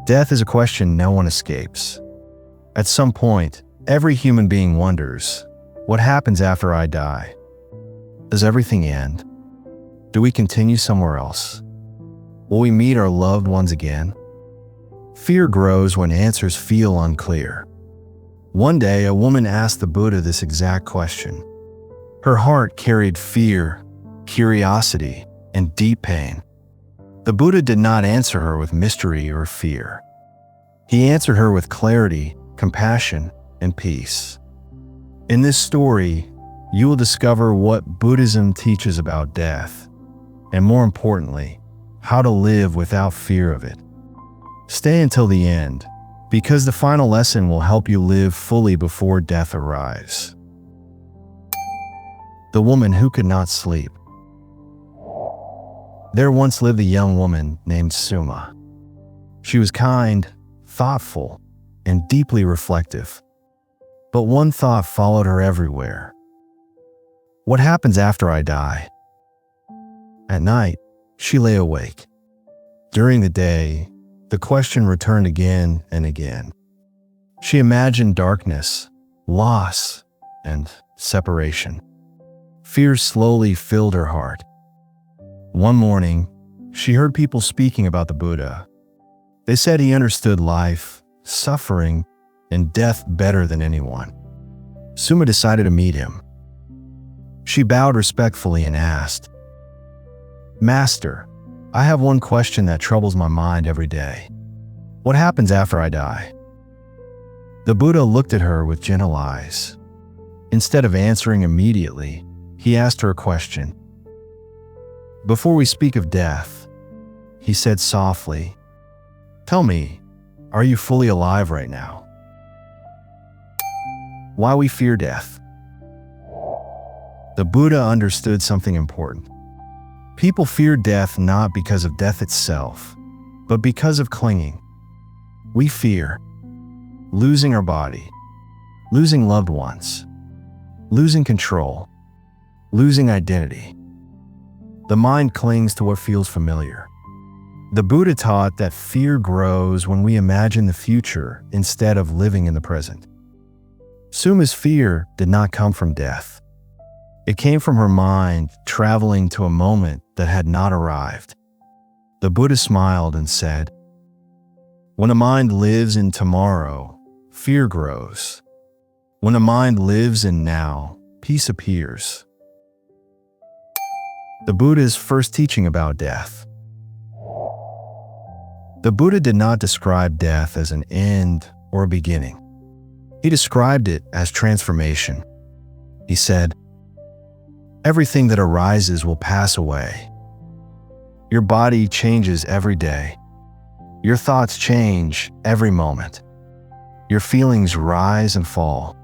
Death is a question no one escapes. At some point, every human being wonders, what happens after I die? Does everything end? Do we continue somewhere else? Will we meet our loved ones again? Fear grows when answers feel unclear. One day, a woman asked the Buddha this exact question. Her heart carried fear, curiosity, and deep pain. The Buddha did not answer her with mystery or fear. He answered her with clarity, compassion, and peace. In this story, you will discover what Buddhism teaches about death, and more importantly, how to live without fear of it. Stay until the end, because the final lesson will help you live fully before death arrives. The woman who could not sleep. There once lived a young woman named Suma. She was kind, thoughtful, and deeply reflective. But one thought followed her everywhere. What happens after I die? At night, she lay awake. During the day, the question returned again and again. She imagined darkness, loss, and separation. Fear slowly filled her heart. One morning, she heard people speaking about the Buddha. They said he understood life, suffering, and death better than anyone. Suma decided to meet him. She bowed respectfully and asked, "Master, I have one question that troubles my mind every day. What happens after I die?" The Buddha looked at her with gentle eyes. Instead of answering immediately, he asked her a question. "Before we speak of death," he said softly, "tell me, are you fully alive right now?" Why we fear death. The Buddha understood something important. People fear death not because of death itself, but because of clinging. We fear losing our body, losing loved ones, losing control, losing identity. The mind clings to what feels familiar. The Buddha taught that fear grows when we imagine the future instead of living in the present. Suma's fear did not come from death. It came from her mind traveling to a moment that had not arrived. The Buddha smiled and said, "When a mind lives in tomorrow, fear grows. When a mind lives in now, peace appears." The Buddha's first teaching about death. The Buddha did not describe death as an end or a beginning. He described it as transformation. He said, "Everything that arises will pass away. Your body changes every day. Your thoughts change every moment. Your feelings rise and fall.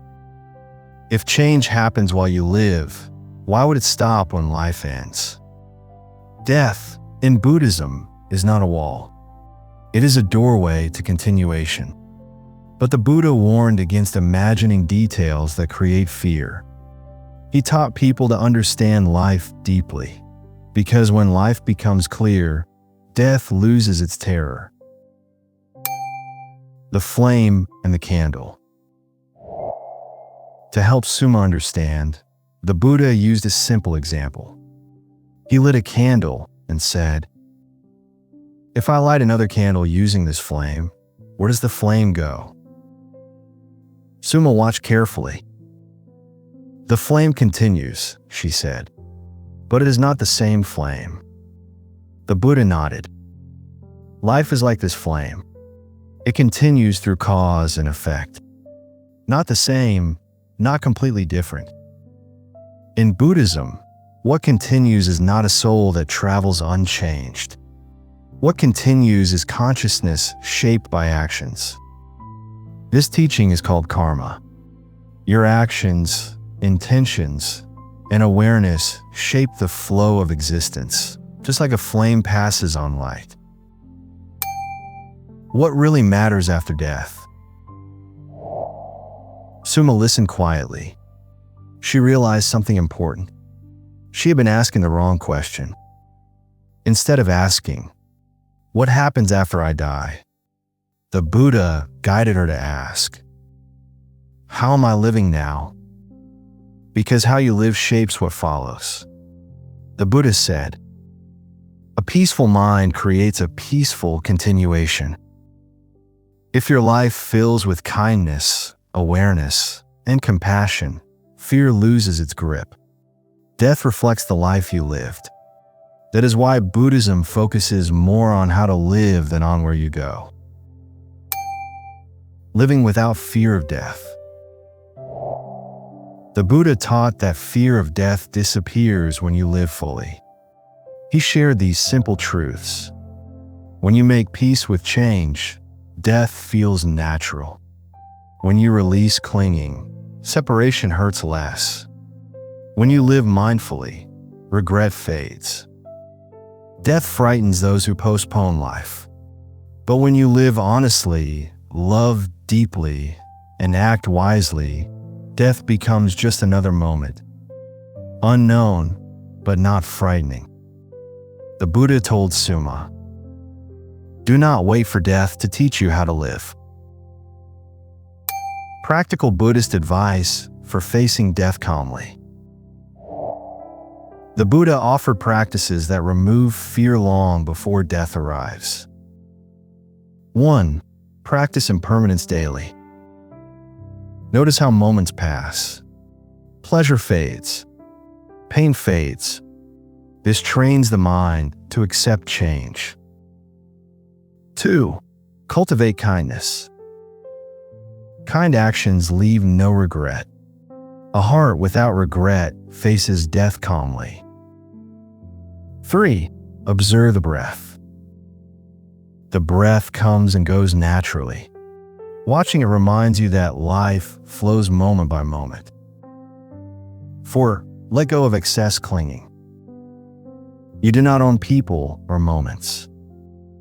If change happens while you live, why would it stop when life ends?" Death, in Buddhism, is not a wall. It is a doorway to continuation. But the Buddha warned against imagining details that create fear. He taught people to understand life deeply, because when life becomes clear, death loses its terror. The flame and the candle. To help Suma understand, the Buddha used a simple example. He lit a candle and said, "If I light another candle using this flame, where does the flame go?" Suma watched carefully. "The flame continues," she said, "but it is not the same flame." The Buddha nodded. Life is like this flame. It continues through cause and effect. Not the same, not completely different. In Buddhism, what continues is not a soul that travels unchanged. What continues is consciousness shaped by actions. This teaching is called karma. Your actions, intentions, and awareness shape the flow of existence, just like a flame passes on light. What really matters after death? Suma listened quietly. She realized something important. She had been asking the wrong question. Instead of asking, "What happens after I die?" The Buddha guided her to ask, "How am I living now?" Because how you live shapes what follows. The Buddha said, "A peaceful mind creates a peaceful continuation." If your life fills with kindness, awareness, and compassion, fear loses its grip. Death reflects the life you lived. That is why Buddhism focuses more on how to live than on where you go. Living without fear of death. The Buddha taught that fear of death disappears when you live fully. He shared these simple truths. When you make peace with change, death feels natural. When you release clinging, separation hurts less. When you live mindfully, regret fades. Death frightens those who postpone life. But when you live honestly, love deeply, and act wisely, death becomes just another moment. Unknown, but not frightening. The Buddha told Suma, "Do not wait for death to teach you how to live." Practical Buddhist advice for facing death calmly. The Buddha offered practices that remove fear long before death arrives. 1. Practice impermanence daily. Notice how moments pass. Pleasure fades. Pain fades. This trains the mind to accept change. 2. Cultivate kindness. Kind actions leave no regret. A heart without regret faces death calmly. 3. Observe the breath. The breath comes and goes naturally. Watching it reminds you that life flows moment by moment. 4. Let go of excess clinging. You do not own people or moments.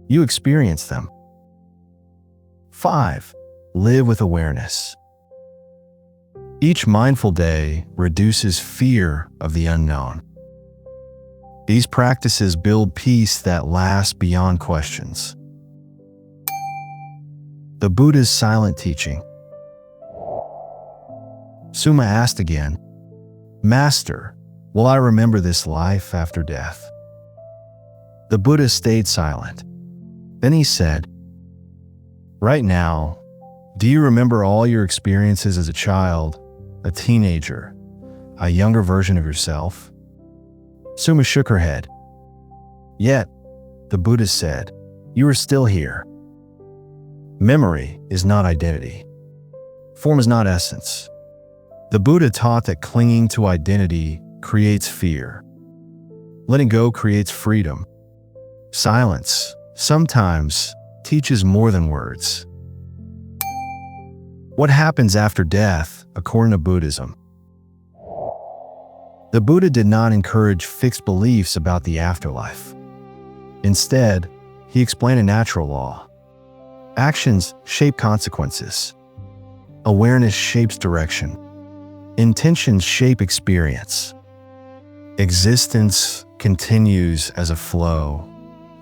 You experience them. 5. Live with awareness. Each mindful day reduces fear of the unknown. These practices build peace that lasts beyond questions. The Buddha's silent teaching. Suma asked again, "Master, will I remember this life after death?" The Buddha stayed silent. Then he said, "Right now, do you remember all your experiences as a child, a teenager, a younger version of yourself?" Suma shook her head. "Yet," the Buddha said, "you are still here." Memory is not identity. Form is not essence. The Buddha taught that clinging to identity creates fear. Letting go creates freedom. Silence, sometimes, teaches more than words. What happens after death, according to Buddhism? The Buddha did not encourage fixed beliefs about the afterlife. Instead, he explained a natural law. Actions shape consequences. Awareness shapes direction. Intentions shape experience. Existence continues as a flow,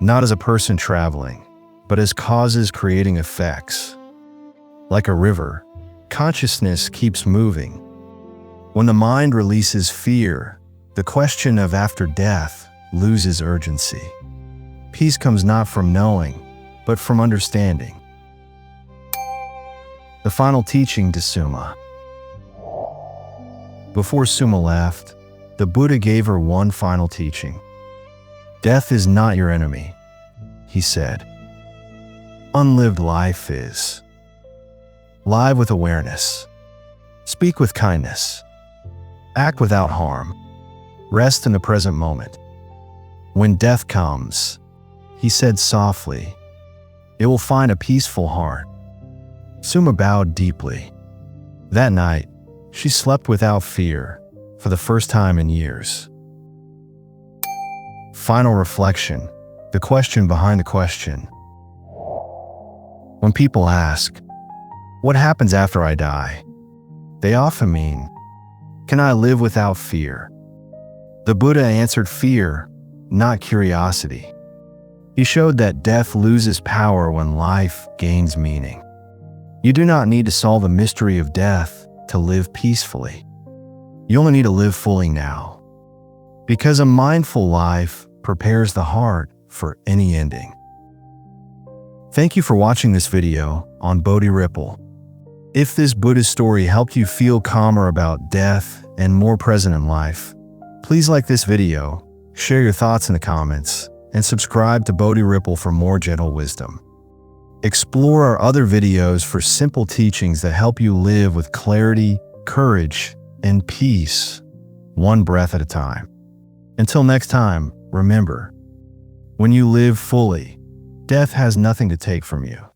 not as a person traveling, but as causes creating effects. Like a river, consciousness keeps moving. When the mind releases fear, the question of after death loses urgency. Peace comes not from knowing, but from understanding. The final teaching to Suma. Before Suma left, the Buddha gave her one final teaching. "Death is not your enemy," he said. "Unlived life is. Live with awareness. Speak with kindness. Act without harm. Rest in the present moment. When death comes," he said softly, "it will find a peaceful heart." Suma bowed deeply. That night, she slept without fear for the first time in years. Final reflection, the question behind the question. When people ask, "What happens after I die?" they often mean, "Can I live without fear?" The Buddha answered fear, not curiosity. He showed that death loses power when life gains meaning. You do not need to solve the mystery of death to live peacefully. You only need to live fully now, because a mindful life prepares the heart for any ending. Thank you for watching this video on BodhiRipple. If this Buddhist story helped you feel calmer about death and more present in life, please like this video, share your thoughts in the comments, and subscribe to BodhiRipple for more gentle wisdom. Explore our other videos for simple teachings that help you live with clarity, courage, and peace, one breath at a time. Until next time, remember, when you live fully, death has nothing to take from you.